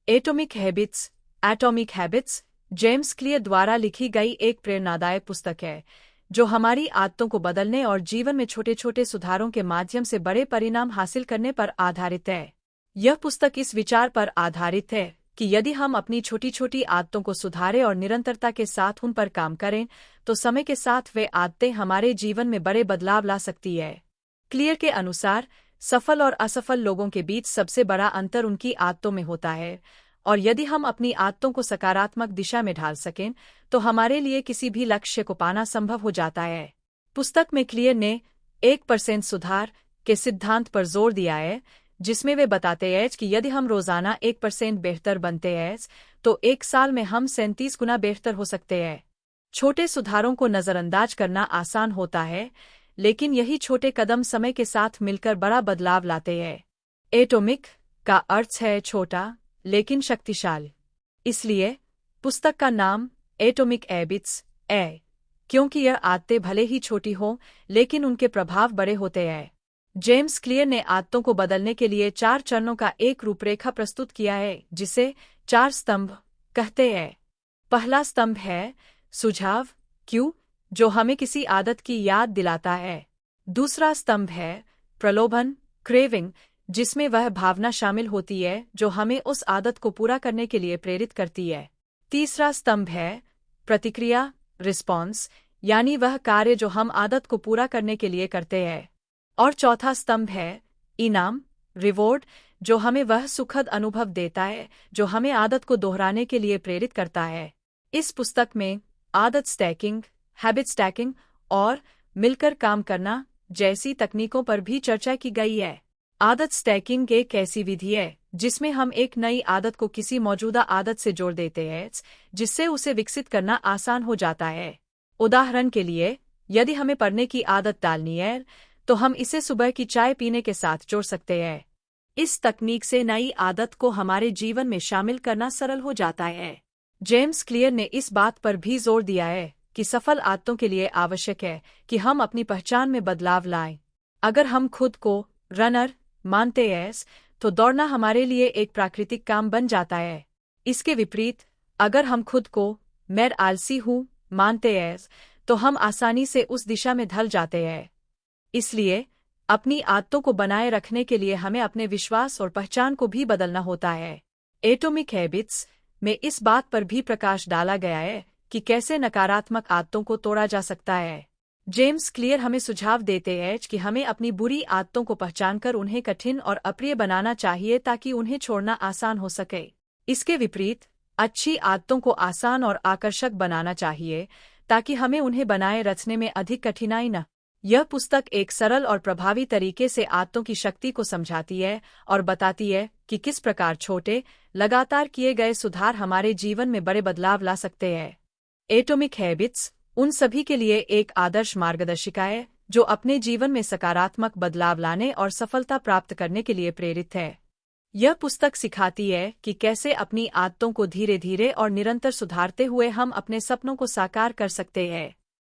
Atomic habits James clear द्वारा लिखी गई एक प्रेरणादायक पुस्तक है जो हमारी आदतों को बदलने और जीवन में छोटे छोटे सुधारों के माध्यम से बड़े परिणाम हासिल करने पर आधारित है। यह पुस्तक इस विचार पर आधारित है कि यदि हम अपनी छोटी छोटी आदतों को सुधारें और निरंतरता के साथ उन पर काम करें तो समय के साथ वे आदतें हमारे जीवन में बड़े बदलाव ला सकती है। क्लियर के अनुसार सफल और असफल लोगों के बीच सबसे बड़ा अंतर उनकी आदतों में होता है, और यदि हम अपनी आदतों को सकारात्मक दिशा में ढाल सकें तो हमारे लिए किसी भी लक्ष्य को पाना संभव हो जाता है। पुस्तक में क्लियर ने 1% सुधार के सिद्धांत पर जोर दिया है, जिसमें वे बताते हैं कि यदि हम रोजाना 1% बेहतर बनते हैं तो एक साल में हम 37 गुना बेहतर हो सकते हैं। छोटे सुधारों को नजरअंदाज करना आसान होता है, लेकिन यही छोटे कदम समय के साथ मिलकर बड़ा बदलाव लाते हैं। एटॉमिक का अर्थ है छोटा लेकिन शक्तिशाली, इसलिए पुस्तक का नाम एटॉमिक हैबिट्स है, क्योंकि यह आदतें भले ही छोटी हों लेकिन उनके प्रभाव बड़े होते हैं। जेम्स क्लियर ने आदतों को बदलने के लिए 4 चरणों का एक रूपरेखा प्रस्तुत किया है, जिसे 4 स्तंभ कहते हैं। पहला स्तंभ है सुझाव, क्यों, जो हमें किसी आदत की याद दिलाता है। दूसरा स्तंभ है प्रलोभन, क्रेविंग, जिसमें वह भावना शामिल होती है जो हमें उस आदत को पूरा करने के लिए प्रेरित करती है। तीसरा स्तंभ है प्रतिक्रिया, रिस्पॉन्स, यानी वह कार्य जो हम आदत को पूरा करने के लिए करते हैं। और चौथा स्तंभ है इनाम, रिवॉर्ड, जो हमें वह सुखद अनुभव देता है जो हमें आदत को दोहराने के लिए प्रेरित करता है। इस पुस्तक में आदत स्टैकिंग, हैबिट स्टैकिंग और मिलकर काम करना जैसी तकनीकों पर भी चर्चा की गई है। आदत स्टैकिंग एक ऐसी विधि है जिसमें हम एक नई आदत को किसी मौजूदा आदत से जोड़ देते हैं, जिससे उसे विकसित करना आसान हो जाता है। उदाहरण के लिए, यदि हमें पढ़ने की आदत डालनी है तो हम इसे सुबह की चाय पीने के साथ जोड़ सकते हैं। इस तकनीक से नई आदत को हमारे जीवन में शामिल करना सरल हो जाता है। जेम्स क्लियर ने इस बात पर भी जोर दिया है कि सफल आदतों के लिए आवश्यक है कि हम अपनी पहचान में बदलाव लाएं। अगर हम खुद को रनर मानते हैं तो दौड़ना हमारे लिए एक प्राकृतिक काम बन जाता है। इसके विपरीत, अगर हम खुद को मैं आलसी हूँ मानते हैं तो हम आसानी से उस दिशा में ढल जाते हैं। इसलिए अपनी आदतों को बनाए रखने के लिए हमें अपने विश्वास और पहचान को भी बदलना होता है। एटॉमिक हैबिट्स में इस बात पर भी प्रकाश डाला गया है कि कैसे नकारात्मक आदतों को तोड़ा जा सकता है। जेम्स क्लियर हमें सुझाव देते हैं कि हमें अपनी बुरी आदतों को पहचानकर उन्हें कठिन और अप्रिय बनाना चाहिए ताकि उन्हें छोड़ना आसान हो सके। इसके विपरीत, अच्छी आदतों को आसान और आकर्षक बनाना चाहिए ताकि हमें उन्हें बनाए रखने में अधिक कठिनाई न। यह पुस्तक एक सरल और प्रभावी तरीके से आदतों की शक्ति को समझाती है और बताती है कि किस प्रकार छोटे, लगातार किए गए सुधार हमारे जीवन में बड़े बदलाव ला सकते हैं। एटॉमिक हैबिट्स उन सभी के लिए एक आदर्श मार्गदर्शिका है जो अपने जीवन में सकारात्मक बदलाव लाने और सफलता प्राप्त करने के लिए प्रेरित है। यह पुस्तक सिखाती है कि कैसे अपनी आदतों को धीरे धीरे और निरंतर सुधारते हुए हम अपने सपनों को साकार कर सकते हैं।